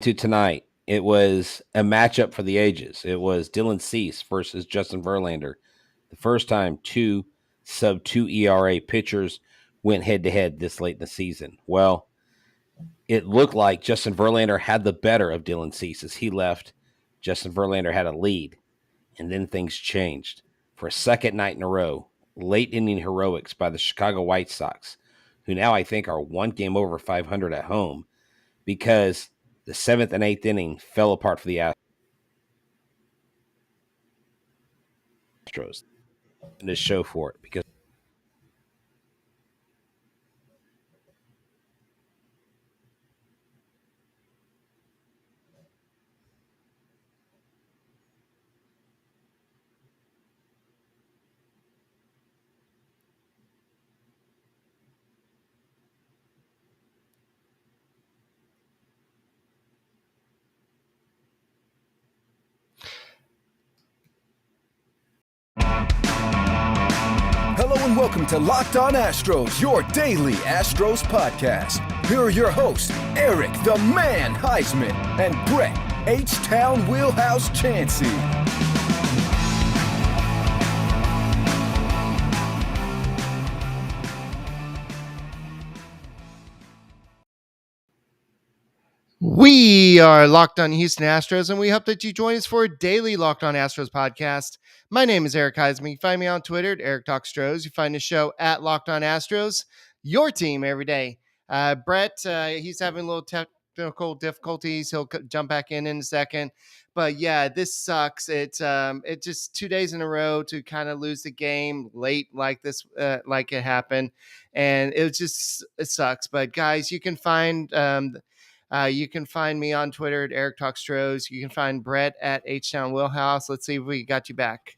to tonight, it was a matchup for the ages. It was Dylan Cease versus Justin Verlander. The first time two sub 2 ERA pitchers went head to head this late in the season. Well, it looked like Justin Verlander had the better of Dylan Cease as he left. Justin Verlander had a lead, and then things changed. For a second night in a row, late inning heroics by the Chicago White Sox, who now I think are one game over 500 at home, because the seventh and eighth inning fell apart for the Astros. And this show for it because Hello and welcome to Locked On Astros, your daily Astros podcast. Here are your hosts, Eric the Man Huysman and Brett H-Town Wheelhouse Chancey. We are Locked On Houston Astros, and we hope that you join us for a daily Locked On Astros podcast. My name is Eric Huysman. You find me on Twitter at Eric Talk Stros. You find the show at Locked On Astros, your team every day. Brett, he's having a little technical difficulties. He'll jump back in a second. But yeah, this sucks. It just 2 days in a row to kind of lose the game late like this, like it happened, and it sucks. But guys, you can find me on Twitter at Eric Talk Stros. You can find Brett at H-Town Wheelhouse. Let's see if we got you back.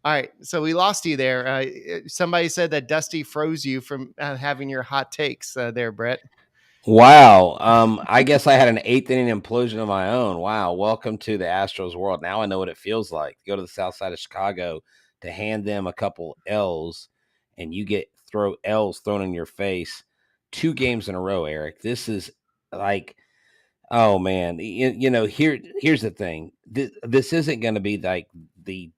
All right, so we lost you there. Somebody said that Dusty froze you from having your hot takes there, Brett. wow. I guess I had an eighth inning implosion of my own. Wow. Welcome to the Astros world. Now I know what it feels like. Go to the south side of Chicago to hand them a couple L's, and you get L's thrown in your face 2 games in a row, Eric. This is like, oh man. Here's the thing. This isn't going to be like the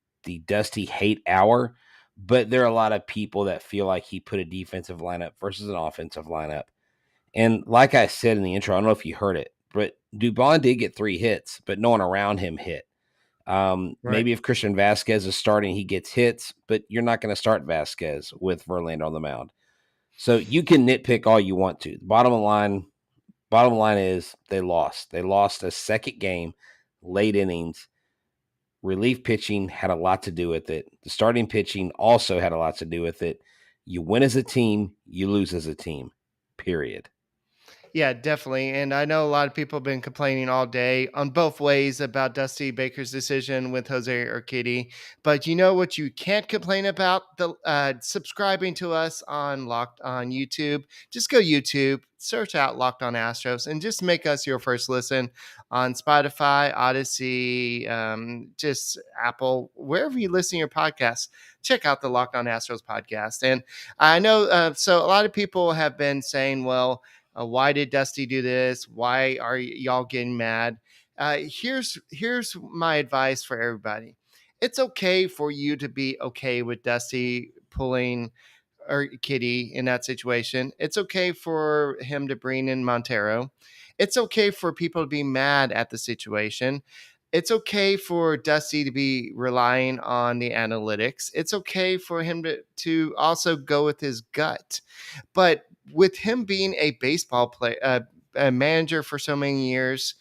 Dusty hate hour, but there are a lot of people that feel like he put a defensive lineup versus an offensive lineup. And like I said in the intro, I don't know if you heard it, but Dubon did get 3 hits, but no one around him hit. Right. Maybe if Christian Vasquez is starting, he gets hits, but you're not going to start Vasquez with Verlander on the mound. So you can nitpick all you want to. Bottom line is they lost. They lost a second game, late innings. Relief pitching had a lot to do with it. The starting pitching also had a lot to do with it. You win as a team, you lose as a team, period. Yeah, definitely. And I know a lot of people have been complaining all day on both ways about Dusty Baker's decision with Jose Urquidy. But you know what you can't complain about? The subscribing to us on Locked on YouTube. Just go YouTube, search out Locked on Astros, and just make us your first listen on Spotify, Odyssey, just Apple, wherever you listen to your podcasts. Check out the Locked on Astros podcast. And I know, so a lot of people have been saying, well, why did Dusty do this? Why are y'all getting mad? Here's my advice for everybody. It's okay for you to be okay with Dusty pulling or Kitty in that situation. It's okay for him to bring in Montero. It's okay for people to be mad at the situation. It's okay for Dusty to be relying on the analytics. It's okay for him to also go with his gut. But with him being a baseball player, a manager for so many years,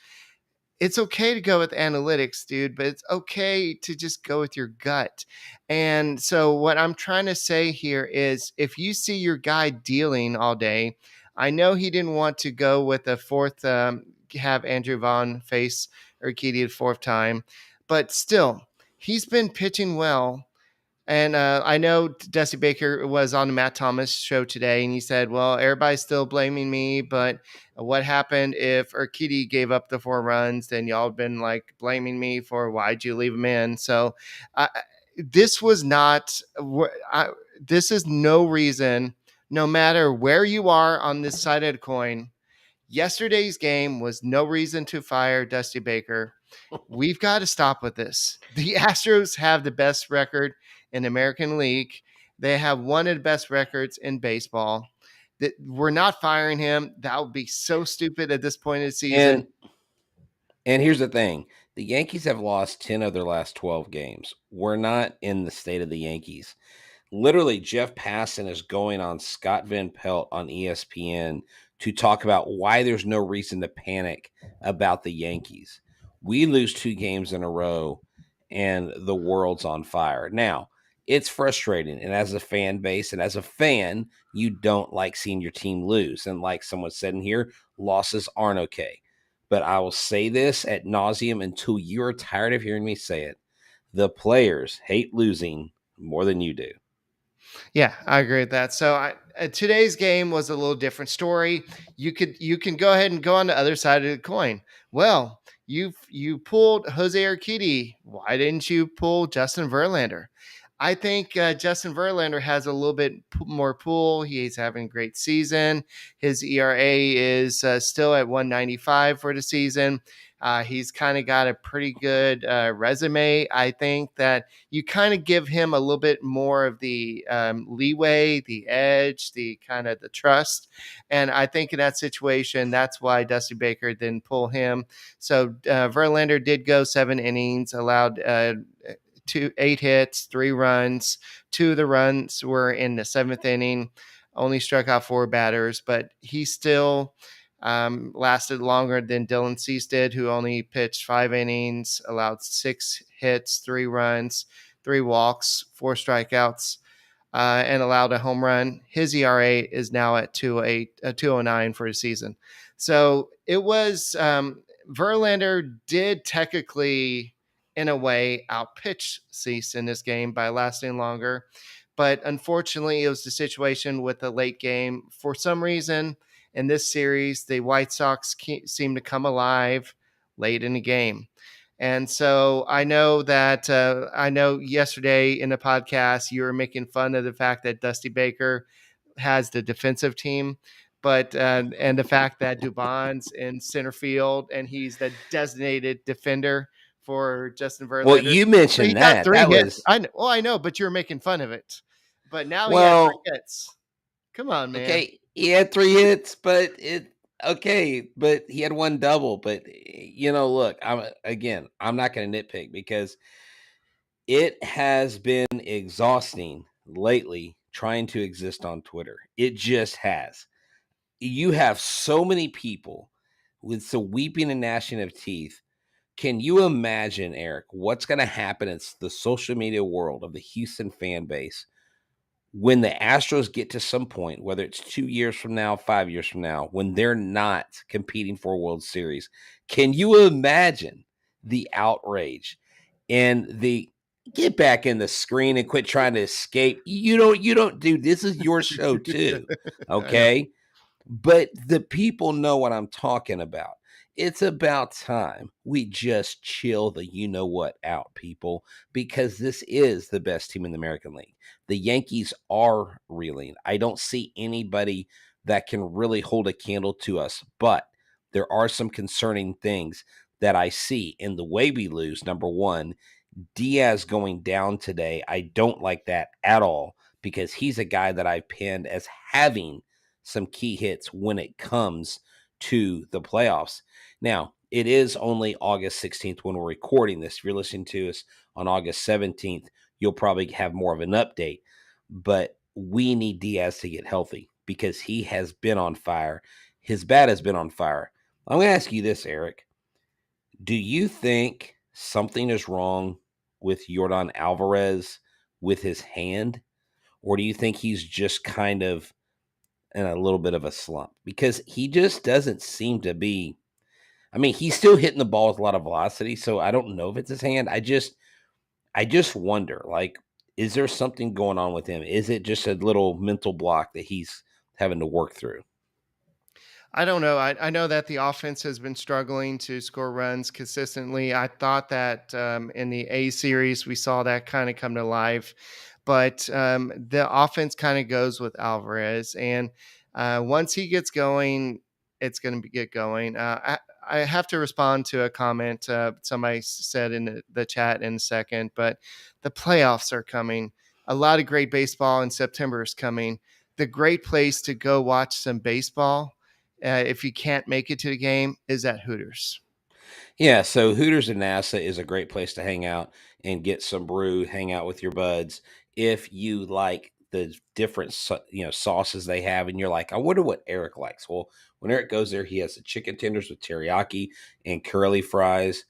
it's okay to go with analytics, dude, but it's okay to just go with your gut. And so what I'm trying to say here is if you see your guy dealing all day, I know he didn't want to go with a fourth, have Andrew Vaughn face Urquidy the fourth time, but still, he's been pitching well. And I know Dusty Baker was on the Matt Thomas show today, and he said, well, everybody's still blaming me, but what happened if Urquidy gave up the 4 runs? Then y'all have been like blaming me for why'd you leave him in? So this was not, this is no reason, no matter where you are on this side of the coin, Yesterday's game was no reason to fire Dusty Baker. We've got to stop with this. The Astros have the best record in the American League. They have one of the best records in baseball. That we're not firing him. That would be so stupid at this point of the season. And here's the thing. The Yankees have lost 10 of their last 12 games. We're not in the state of the Yankees. Literally, Jeff Passan is going on Scott Van Pelt on ESPN to talk about why there's no reason to panic about the Yankees. We lose 2 games in a row and the world's on fire. Now, it's frustrating. And as a fan base and as a fan, you don't like seeing your team lose. And like someone said in here, losses aren't okay. But I will say this ad nauseum until you're tired of hearing me say it. The players hate losing more than you do. Yeah, I agree with that. So today's game was a little different story. You can go ahead and go on the other side of the coin. Well, you pulled Jose Urquidy. Why didn't you pull Justin Verlander? I think Justin Verlander has a little bit more pull. He's having a great season. His ERA is still at 195 for the season. He's kind of got a pretty good resume. I think that you kind of give him a little bit more of the leeway, the edge, the kind of the trust. And I think in that situation, that's why Dusty Baker didn't pull him. So Verlander did go 7 innings, allowed 8 hits, 3 runs. 2 of the runs were in the 7th inning, only struck out 4 batters, but he still lasted longer than Dylan Cease did, who only pitched 5 innings, allowed 6 hits, 3 runs, 3 walks, 4 strikeouts, and allowed a home run. His ERA is now at 2.09 for the season. So it was Verlander did technically, in a way, outpitch Cease in this game by lasting longer. But unfortunately, it was the situation with the late game. For some reason, in this series, the White Sox seem to come alive late in the game. And so I know that yesterday in the podcast, you were making fun of the fact that Dusty Baker has the defensive team, but and the fact that Dubon's in center field and he's the designated defender for Justin Well, Verlander. you So he mentioned got that. 3 That hits. was I know, but you're making fun of it. But now he had 3 well, hits. Come on, man. okay. He had 3 hits, but but he had 1 double. But look, I'm not going to nitpick because it has been exhausting lately trying to exist on Twitter. It just has. You have so many people with so weeping and gnashing of teeth. Can you imagine, Eric, what's going to happen in the social media world of the Houston fan base when the Astros get to some point, whether it's 2 years from now, 5 years from now, when they're not competing for a World Series? Can you imagine the outrage and the get back in the screen and quit trying to escape? You don't do this is your show too. Okay. But the people know what I'm talking about. It's about time we just chill the you-know-what out, people, because this is the best team in the American League. The Yankees are reeling. I don't see anybody that can really hold a candle to us, but there are some concerning things that I see in the way we lose. Number one, Diaz going down today. I don't like that at all because he's a guy that I've pinned as having some key hits when it comes to the playoffs. Now, it is only August 16th when we're recording this. If you're listening to us on August 17th, you'll probably have more of an update. But we need Diaz to get healthy because he has been on fire. His bat has been on fire. I'm going to ask you this, Eric. Do you think something is wrong with Yordan Alvarez with his hand? Or do you think he's just kind of in a little bit of a slump? Because he just doesn't seem to be. I mean, he's still hitting the ball with a lot of velocity, so I don't know if it's his hand. I just wonder, like, is there something going on with him? Is it just a little mental block that he's having to work through? I don't know. I know that the offense has been struggling to score runs consistently. I thought that in the A series, we saw that kind of come to life. But the offense kind of goes with Alvarez. And once he gets going, it's going to get going. I have to respond to a comment somebody said in the chat in a second, but the playoffs are coming. A lot of great baseball in September is coming. The great place to go watch some baseball, if you can't make it to the game, is at Hooters. Yeah, so Hooters and NASA is a great place to hang out and get some brew, hang out with your buds. If you like the different sauces they have, and you're like, I wonder what Eric likes. Well, when Eric goes there, he has the chicken tenders with teriyaki and curly fries.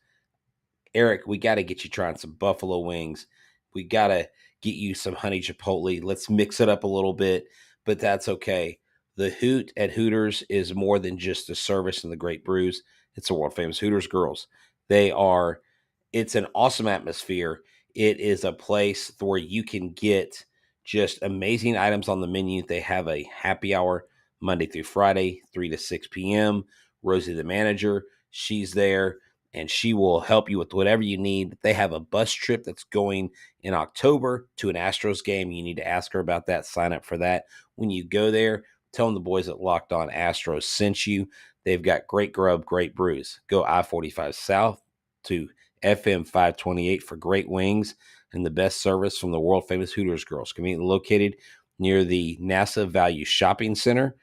Eric, we got to get you trying some buffalo wings. We got to get you some honey chipotle. Let's mix it up a little bit, but that's okay. The Hoot at Hooters is more than just the service and the great brews. It's the world famous Hooters girls. It's an awesome atmosphere. It is a place where you can get just amazing items on the menu. They have a happy hour Monday through Friday, 3 to 6 p.m. Rosie, the manager, she's there and she will help you with whatever you need. They have a bus trip that's going in October to an Astros game. You need to ask her about that. Sign up for that. When you go there, tell them the boys at Locked On Astros sent you. They've got great grub, great brews. Go I-45 South to FM 528 for great wings and the best service from the world famous Hooters girls. Conveniently located near the NASA Value Shopping Center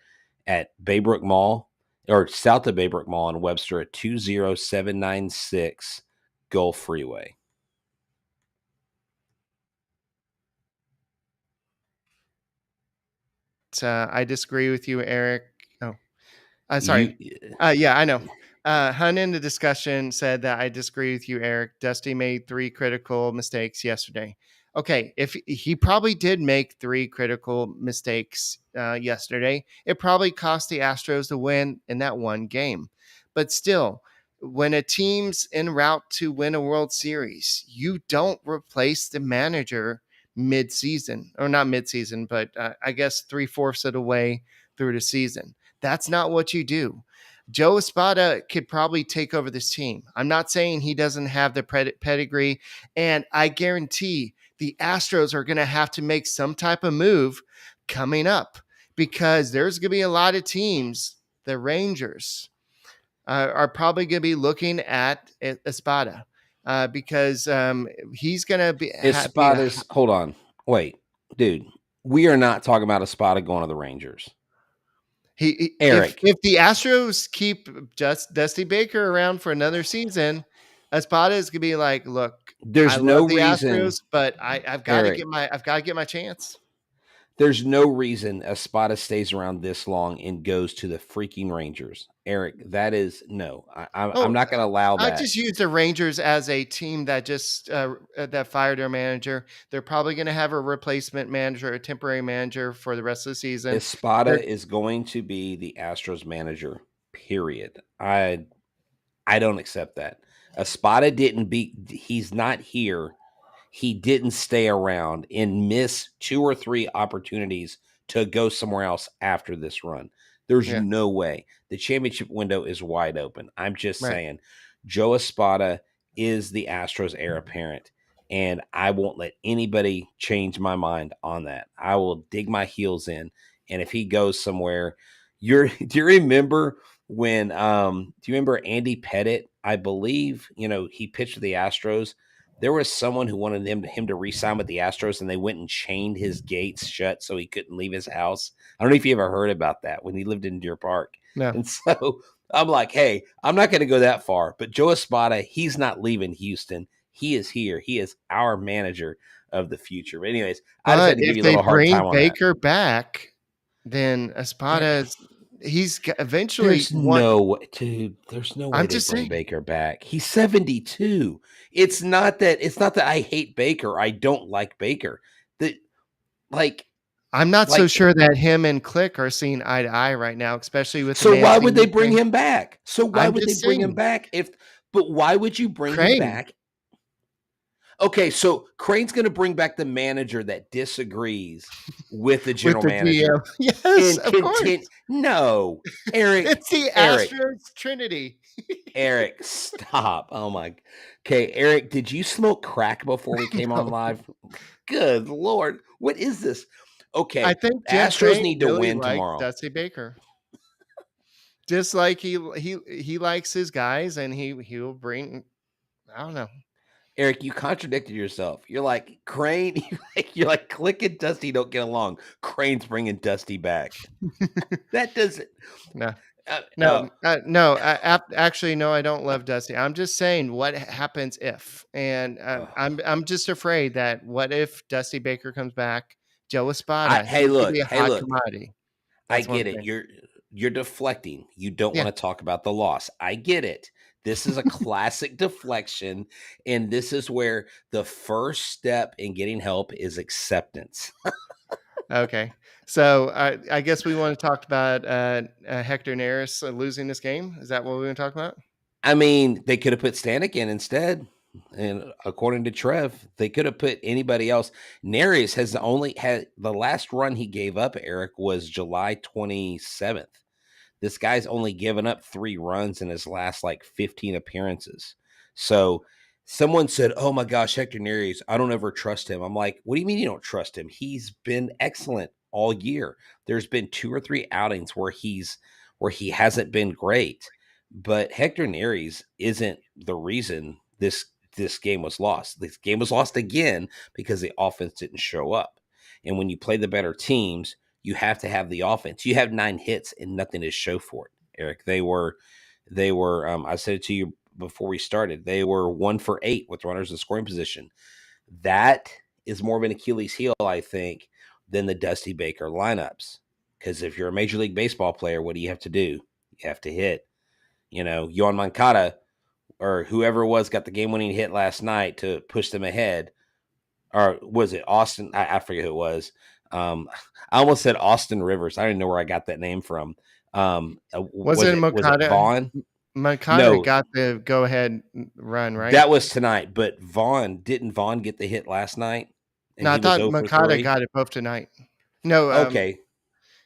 at Baybrook Mall, or south of Baybrook Mall in Webster at 20796 Gulf Freeway. I disagree with you, Eric. Oh, sorry. Yeah, I know. Hun in the discussion said that I disagree with you, Eric. Dusty made 3 critical mistakes yesterday. Okay, if he probably did make 3 critical mistakes yesterday, it probably cost the Astros the win in that one game. But still, when a team's en route to win a World Series, you don't replace the manager mid-season, or not mid-season, but I guess 3/4 of the way through the season. That's not what you do. Joe Espada could probably take over this team. I'm not saying he doesn't have the pedigree, and I guarantee the Astros are going to have to make some type of move coming up because there's going to be a lot of teams. The Rangers are probably going to be looking at Espada because he's going to be Espada's, hold on. Wait, dude, we are not talking about Espada going to the Rangers. Eric, if the Astros keep just Dusty Baker around for another season, Espada is gonna be like, look, there's no reason, Astros, but I've got to get my chance. There's no reason Espada stays around this long and goes to the freaking Rangers. Eric, that is no. I'm not going to allow that. I just use the Rangers as a team that just that fired their manager. They're probably going to have a replacement manager, a temporary manager for the rest of the season. Espada is going to be the Astros manager. Period. I don't accept that. Espada he's not here. He didn't stay around and miss 2 or 3 opportunities to go somewhere else after this run. There's no way. The championship window is wide open. I'm just saying, Joe Espada is the Astros heir apparent, and I won't let anybody change my mind on that. I will dig my heels in, and if he goes somewhere, do you remember when do you remember Andy Pettitte? I believe, he pitched for the Astros. There was someone who wanted him to re-sign with the Astros, and they went and chained his gates shut so he couldn't leave his house. I don't know if you ever heard about that when he lived in Deer Park. No. And so I'm like, hey, I'm not going to go that far. But Joe Espada, he's not leaving Houston. He is here. He is our manager of the future. But anyways, I just had to give you a little hard time on that. If they bring Baker back, then Espada he's eventually. There's no way they bring Baker back. He's 72. It's not that I hate Baker. I don't like Baker. I'm not so sure that him and Click are seeing eye to eye right now, especially with. So why would they bring him back? But why would you bring him back? Okay, so Crane's going to bring back the manager that disagrees with the general manager. Yes, of course. No, Eric. It's the Astros Trinity. Eric, stop. Oh, my. Okay, Eric, did you smoke crack before we came on live? Good Lord. What is this? Okay, I think Astros need to win tomorrow. Dusty Baker. just like he likes his guys, and he will bring. I don't know. Eric, you contradicted yourself. You're like Crane. You're like Click and Dusty don't get along. Crane's bringing Dusty back. That doesn't. No. Uh, No, no. Actually, no. I don't love Dusty. I'm just saying what happens if, and oh. I'm just afraid that what if Dusty Baker comes back, Joe Espada, Hey, he could be look. a Hey, hot look. commodity. I That's one get it. thing. You're deflecting. You don't Yeah. want to talk about the loss. I get it. This is a classic deflection, and this is where the first step in getting help is acceptance. Okay. So I guess we want to talk about Hector Neris losing this game. Is that what we're going to talk about? I mean, they could have put Stanek in instead. And according to Trev, they could have put anybody else. Neris has only had the last run he gave up, Eric, was July 27th. This guy's only given up 3 runs in his last like 15 appearances. So someone said, "Oh my gosh, Hector Neris, I don't ever trust him." I'm like, "What do you mean you don't trust him? He's been excellent all year. There's been 2 or 3 outings where he hasn't been great, but Hector Neris isn't the reason this game was lost. This game was lost again because the offense didn't show up. And when you play the better teams, you have to have the offense. You have 9 hits and nothing to show for it, Eric. They were I said it to you before we started. They were 1 for 8 with runners in scoring position. That is more of an Achilles heel, I think, than the Dusty Baker lineups. Because if you're a Major League Baseball player, what do you have to do? You have to hit. Yoan Moncada or whoever it was got the game-winning hit last night to push them ahead. Or was it Austin? I forget who it was. I almost said Austin Rivers. I don't even know where I got that name from. Was it Was it Moncada? Vaughn? Moncada No, got the go ahead run, right? that was tonight. But didn't Vaughn get the hit last night? And No, I he was thought 0 for Moncada 3? got it both tonight. No, Okay.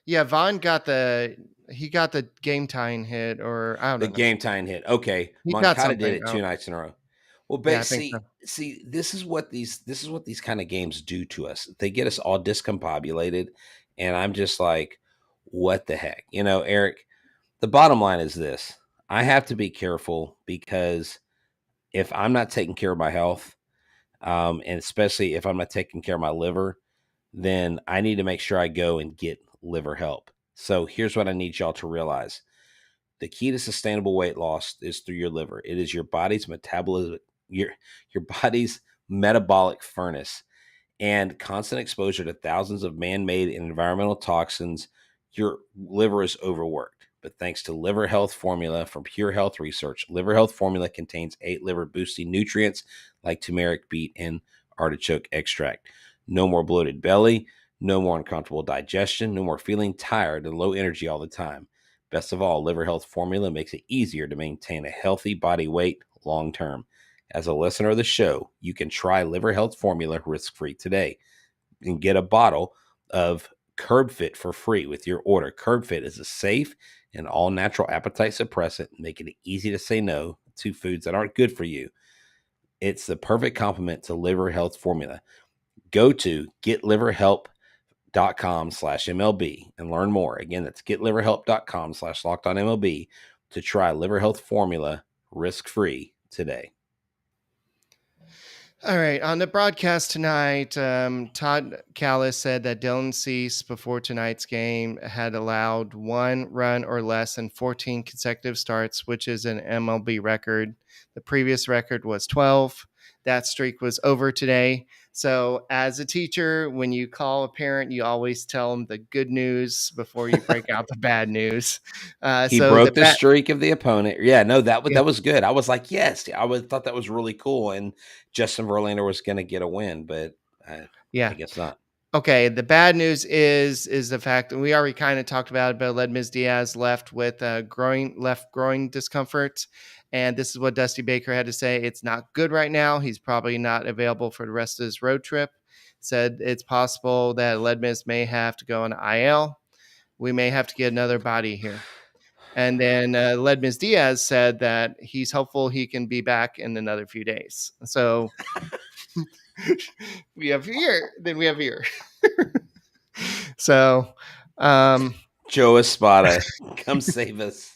yeah, Vaughn got the game tying hit, or I The don't know. game tying hit. Okay. He got Moncada did something. it Oh, 2 nights in a row. Well, yeah, I think so. see, this is what these kind of games do to us. They get us all discombobulated, and I'm just like, what the heck? Eric, the bottom line is this. I have to be careful because if I'm not taking care of my health, and especially if I'm not taking care of my liver, then I need to make sure I go and get liver help. So here's what I need y'all to realize. The key to sustainable weight loss is through your liver. It is your body's metabolism, your body's metabolic furnace, and constant exposure to thousands of man-made and environmental toxins, your liver is overworked. But thanks to Liver Health Formula from Pure Health Research, Liver Health Formula contains 8 liver-boosting nutrients like turmeric, beet, and artichoke extract. No more bloated belly, no more uncomfortable digestion, no more feeling tired and low energy all the time. Best of all, Liver Health Formula makes it easier to maintain a healthy body weight long term. As a listener of the show, you can try Liver Health Formula risk-free today and get a bottle of Curb Fit for free with your order. Curb Fit is a safe and all-natural appetite suppressant, making it easy to say no to foods that aren't good for you. It's the perfect complement to Liver Health Formula. Go to getliverhelp.com/MLB and learn more. Again, that's getliverhelp.com/LockedOnMLB to try Liver Health Formula risk-free today. All right. On the broadcast tonight, Todd Callis said that Dylan Cease before tonight's game had allowed 1 run or less in 14 consecutive starts, which is an MLB record. The previous record was 12. That streak was over today. So, as a teacher, when you call a parent, you always tell them the good news before you break out the bad news. He broke the streak of the opponent. Yeah, no, that was good. I was like, yes, thought that was really cool. And Justin Verlander was going to get a win, but I guess not. Okay, the bad news is the fact that we already kind of talked about it, but Ledmus Diaz left with left groin discomfort, and this is what Dusty Baker had to say. It's not good right now. He's probably not available for the rest of his road trip. Said it's possible that Ledmus may have to go on IL. We may have to get another body here. And then Ledmus Diaz said that he's hopeful he can be back in another few days. So we have here. Then we have here. So, Joe Espada, come save us.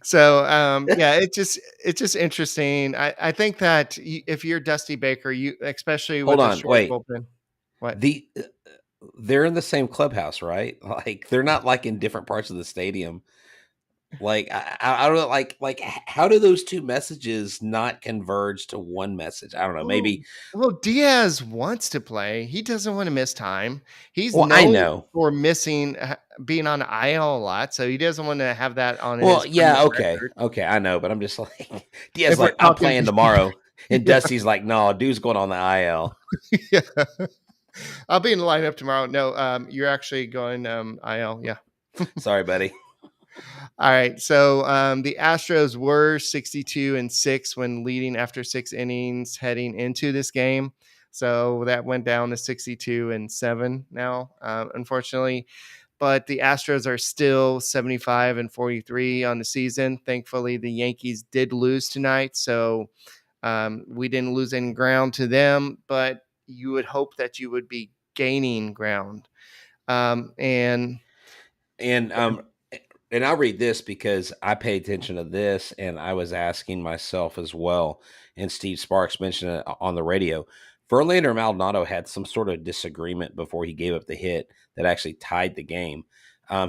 So yeah, it's just interesting. I think that if you're Dusty Baker, you especially Hold with a on, short wait. bullpen. What? The they're in the same clubhouse, right? Like they're not like in different parts of the stadium. Like I don't know, how do those two messages not converge to one message? I don't know. Well, Maybe. well, Diaz wants to play. He doesn't want to miss time. He's Well, I known know. for missing, being on IL a lot, so he doesn't want to have that on Well, his yeah, criminal okay, record. okay, I know, but I'm just like Diaz, If we're like I'm talking, playing tomorrow, and yeah, Dusty's like, no, dude's going on the IL. yeah. I'll be in the lineup tomorrow. No, you're actually going IL. Yeah. Sorry, buddy. All right. So the Astros were 62-6 when leading after 6 innings heading into this game. So that went down to 62-7 now, unfortunately. But the Astros are still 75-43 on the season. Thankfully, the Yankees did lose tonight. So we didn't lose any ground to them, but you would hope that you would be gaining ground. And And and I'll read this because I pay attention to this, and I was asking myself as well. And Steve Sparks mentioned it on the radio. Verlander and Maldonado had some sort of disagreement before he gave up the hit that actually tied the game.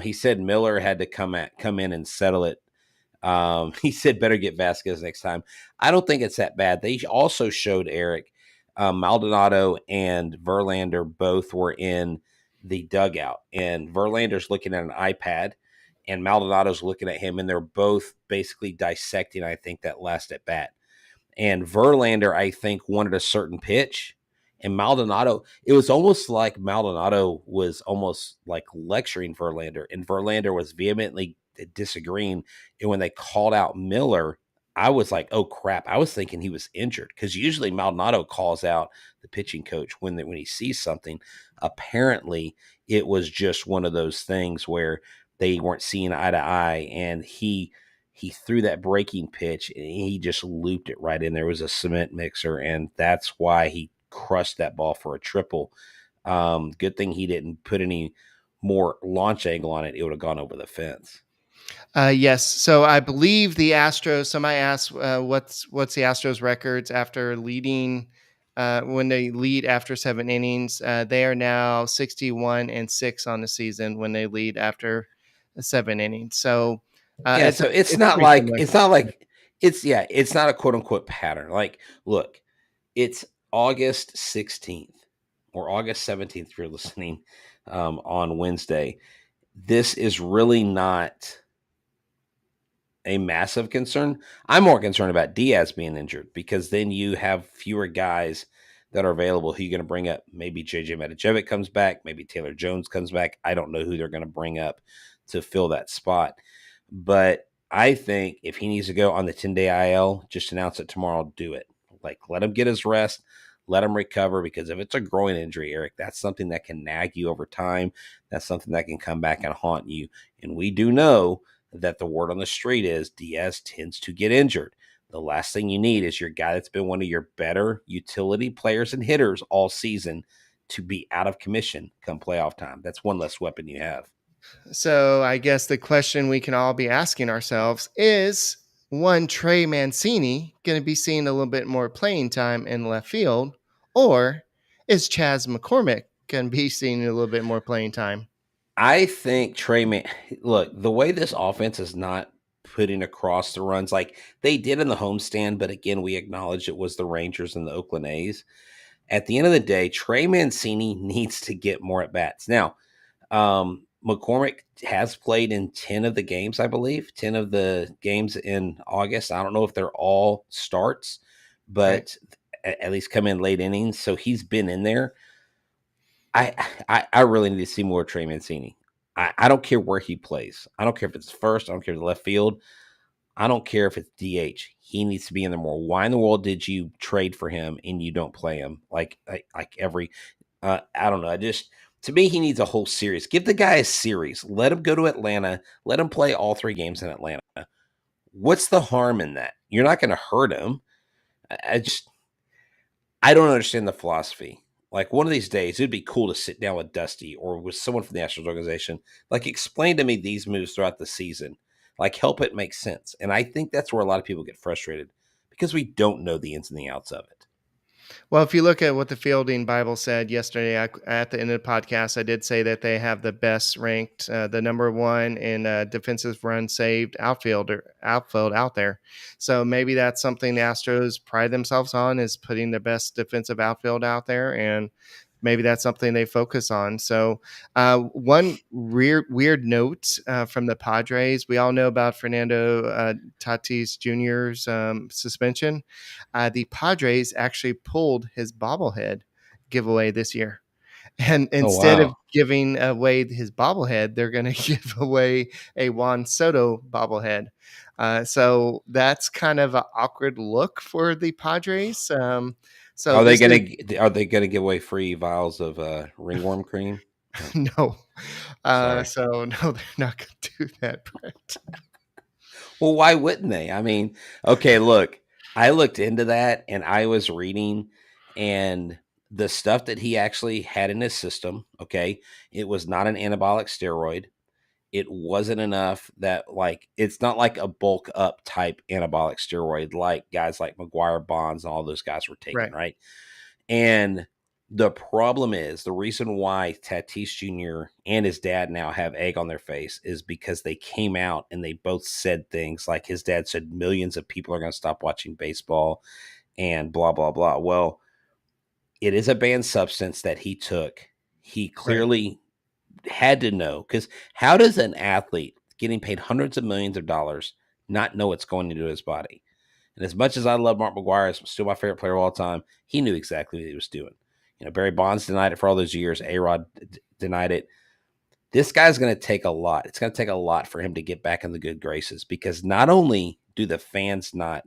He said Miller had to come in and settle it. He said better get Vasquez next time. I don't think it's that bad. They also showed Eric Maldonado and Verlander both were in the dugout, and Verlander's looking at an iPad, and Maldonado's looking at him, and they're both basically dissecting, I think, that last at bat. And Verlander, I think, wanted a certain pitch. And Maldonado, it was almost like Maldonado was almost like lecturing Verlander, and Verlander was vehemently disagreeing. And when they called out Miller, I was like, oh crap. I was thinking he was injured because usually Maldonado calls out the pitching coach when he sees something. Apparently, it was just one of those things where they weren't seeing eye to eye, and he threw that breaking pitch and he just looped it right in. There was a cement mixer, and that's why he crushed that ball for a triple. Good thing he didn't put any more launch angle on it. It would have gone over the fence. yes. So I believe the Astros. Somebody asked, "What's the Astros records after leading? When they lead after 7 innings, they are now 61-6 on the season when they lead after 7 innings. So Yeah, so it's pretty similar. it's not a quote unquote pattern. Like, look, it's August 16th or August 17th if you're listening on Wednesday. This is really not a massive concern. I'm more concerned about Diaz being injured because then you have fewer guys that are available who you're going to bring up. Maybe JJ Matijevic comes back. Maybe Taylor Jones comes back. I don't know who they're going to bring up to fill that spot. But I think if he needs to go on the 10-day IL, just announce it tomorrow, do it. Like, let him get his rest. Let him recover, because if it's a groin injury, Eric, that's something that can nag you over time. That's something that can come back and haunt you. And we do know that the word on the street is Diaz tends to get injured. The last thing you need is your guy that's been one of your better utility players and hitters all season to be out of commission come playoff time. That's one less weapon you have. So I guess the question we can all be asking ourselves is: one, Trey Mancini going to be seeing a little bit more playing time in left field, or is Chaz McCormick going to be seeing a little bit more playing time? I think look, the way this offense is not putting across the runs like they did in the homestand, but again, we acknowledge it was the Rangers and the Oakland A's. At the end of the day, Trey Mancini needs to get more at bats. Now, McCormick has played in 10 of the games, I believe, 10 of the games in August. I don't know if they're all starts, Right. but at least come in late innings. So he's been in there. I really need to see more Trey Mancini. I don't care where he plays. I don't care if it's first. I don't care if it's left field. I don't care if it's DH. He needs to be in there more. Why in the world did you trade for him and you don't play him like every? I don't know. To me, he needs a whole series. Give the guy a series. Let him go to Atlanta. Let him play all 3 games in Atlanta. What's the harm in that? You're not going to hurt him. I don't understand the philosophy. Like, one of these days, it'd be cool to sit down with Dusty or with someone from the Astros organization. Like, explain to me these moves throughout the season. Like, help it make sense. And I think that's where a lot of people get frustrated because we don't know the ins and the outs of it. Well, if you look at what the Fielding Bible said yesterday at the end of the podcast, I did say that they have the best ranked, the number one in defensive run saved outfield out there. So maybe that's something the Astros pride themselves on, is putting the best defensive outfield out there, and maybe that's something they focus on. So one weird note from the Padres, we all know about Fernando Tatis Jr.'s suspension. The Padres actually pulled his bobblehead giveaway this year. And Oh, instead of wow. giving away his bobblehead, they're going to give away a Juan Soto bobblehead. So that's kind of an awkward look for the Padres. So Are they this is gonna give away free vials of ringworm cream? Oh, no. sorry. So no, they're not going to do that, Brett. Well, why wouldn't they? I mean, okay, look, I looked into that and I was reading, and the stuff that he actually had in his system, okay, it was not an anabolic steroid. It wasn't enough that, like, it's not like a bulk up type anabolic steroid like guys like McGuire, Bonds, and all those guys were taking, Right. right? And the problem is, the reason why Tatis Jr. and his dad now have egg on their face is because they came out and they both said things like, his dad said millions of people are going to stop watching baseball and blah, blah, blah. Well, it is a banned substance that he took. He Right. clearly had to know, because how does an athlete getting paid hundreds of millions of dollars not know what's going into his body? And as much as I love Mark McGuire, he's still my favorite player of all time, he knew exactly what he was doing. You know, Barry Bonds denied it for all those years. A-Rod denied it. This guy's going to take a lot. It's going to take a lot for him to get back in the good graces, because not only do the fans not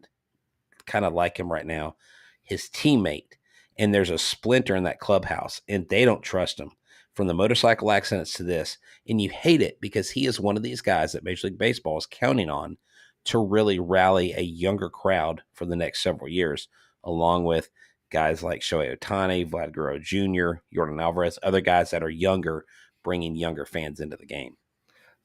kind of like him right now, his teammate, and there's a splinter in that clubhouse, and they don't trust him. From the motorcycle accidents to this, and you hate it because he is one of these guys that Major League Baseball is counting on to really rally a younger crowd for the next several years, along with guys like Shohei Ohtani, Vlad Guerrero Jr., Jordan Alvarez, other guys that are younger, bringing younger fans into the game.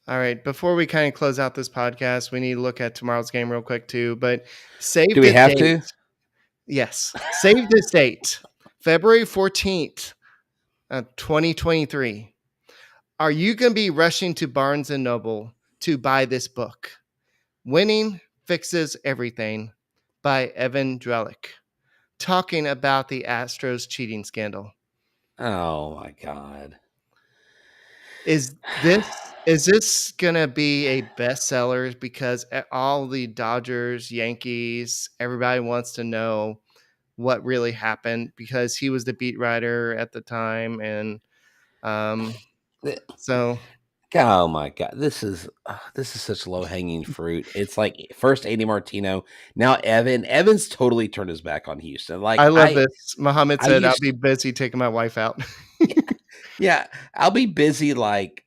All right. Before we kind of close out this podcast, we need to look at tomorrow's game real quick too. But save Do we the have date. to? Yes. Save this date. February 14th, 2023. Are you going to be rushing to Barnes and Noble to buy this book? Winning Fixes Everything by Evan Drellick, talking about the Astros cheating scandal. Oh my God. Is this gonna be a bestseller? Because all the Dodgers, Yankees, everybody wants to know what really happened, because he was the beat writer at the time, and so Oh my God, this is such low hanging fruit. It's like, first Andy Martino, now Evan. Evan's totally turned his back on Houston. Like I love this. Muhammad I said, "I'll used, be busy taking my wife out." yeah, I'll be busy. Like,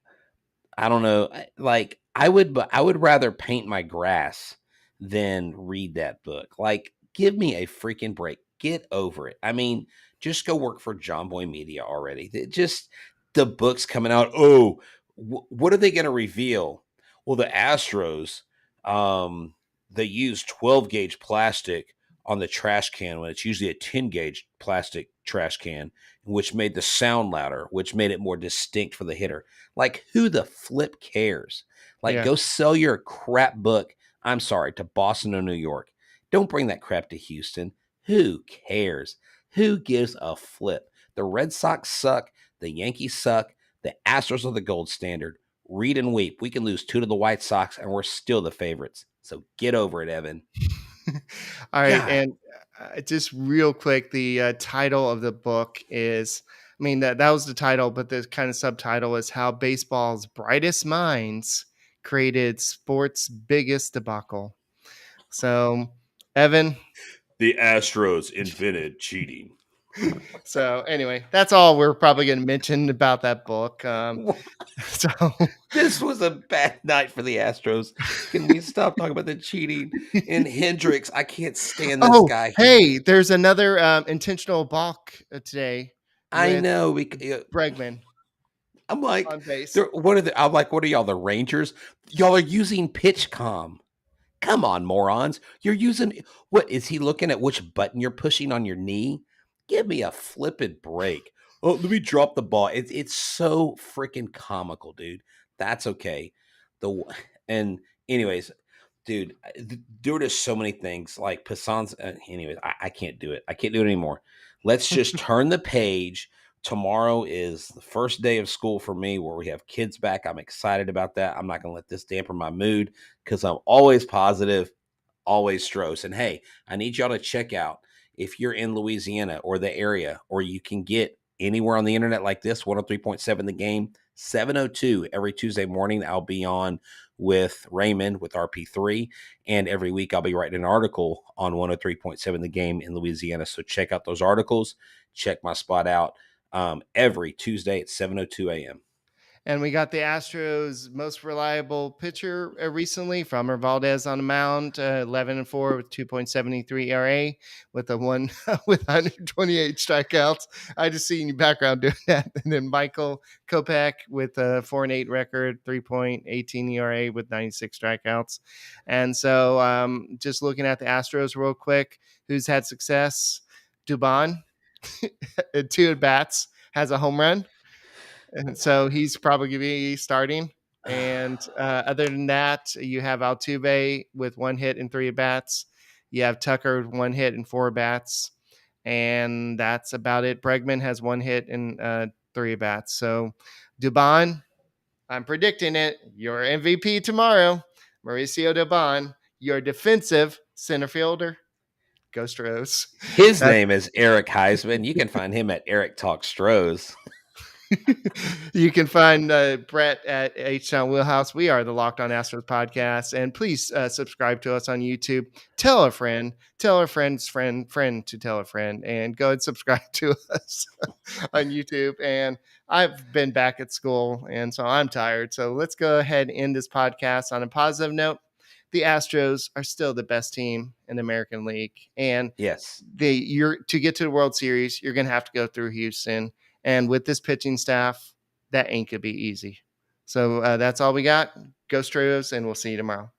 I don't know, like I would rather paint my grass than read that book. Like, give me a freaking break. Get over it. I mean, just go work for John Boy Media already. Just the book's coming out. Oh, what are they going to reveal? Well, the Astros, they use 12 gauge plastic on the trash can when it's usually a 10 gauge plastic trash can, which made the sound louder, which made it more distinct for the hitter. Like, who the flip cares? Like, Yeah. go sell your crap book, I'm sorry, to Boston or New York. Don't bring that crap to Houston. Who cares? Who gives a flip? The Red Sox suck. The Yankees suck. The Astros are the gold standard. Read and weep. We can lose 2 to the White Sox, and we're still the favorites. So get over it, Evan. All right, God, and just real quick, the title of the book is, I mean, that was the title, but the kind of subtitle is How Baseball's Brightest Minds Created Sports' Biggest Debacle. So, Evan, the Astros invented cheating. so anyway, that's all we're probably going to mention about that book. So, This was a bad night for the Astros. Can we stop talking about the cheating? And Hendricks, I can't stand this oh, guy. hey, there's another intentional balk today I with know. Bregman. I'm like, on base. I'm like, what are y'all, the Rangers? Y'all are using PitchCom. Come on, morons. You're using what is he looking at which button you're pushing on your knee? Give me a flippin' break. Oh, let me drop the ball. It's so freaking comical, dude. That's okay. The and anyways, dude, there are just so many things like Passan's. Anyways, I can't do it. I can't do it anymore. Let's just turn the page. Tomorrow is the first day of school for me where we have kids back. I'm excited about that. I'm not going to let this dampen my mood because I'm always positive, always Stros. And hey, I need y'all to check out if you're in Louisiana or the area, or you can get anywhere on the internet like this, 103.7 The Game, 7:02 every Tuesday morning. I'll be on with Raymond with RP3. And every week I'll be writing an article on 103.7 The Game in Louisiana. So check out those articles. Check my spot out every Tuesday at 7:02 a.m. And we got the Astros' most reliable pitcher recently, Framber Valdez on the mound, 11-4 with 2.73 ERA, with a one with 128 strikeouts. I just see in your background doing that. And then Michael Kopech with a 4-8 record, 3.18 ERA with 96 strikeouts. And so, just looking at the Astros real quick, who's had success? Dubon, 2 at bats, has a home run. And so he's probably going to be starting. And other than that, you have Altuve with 1 hit and 3 at bats. You have Tucker 1 hit and 4 bats. And that's about it. Bregman has 1 hit and 3 at bats. So Dubon, I'm predicting it. Your MVP tomorrow, Mauricio Dubon, your defensive center fielder. Go Stros. His name is Eric Huysman. You can find him at Eric Talk Stros. You can find Brett at H-Town Wheelhouse. We are the Locked On Astros podcast. And please subscribe to us on YouTube. Tell a friend, tell a friend's friend, friend to tell a friend, and go and subscribe to us on YouTube. And I've been back at school, and so I'm tired. So let's go ahead and end this podcast on a positive note. The Astros are still the best team in the American League. And yes, to get to the World Series, you're going to have to go through Houston. And with this pitching staff, that ain't going to be easy. So that's all we got. Go Astros, and we'll see you tomorrow.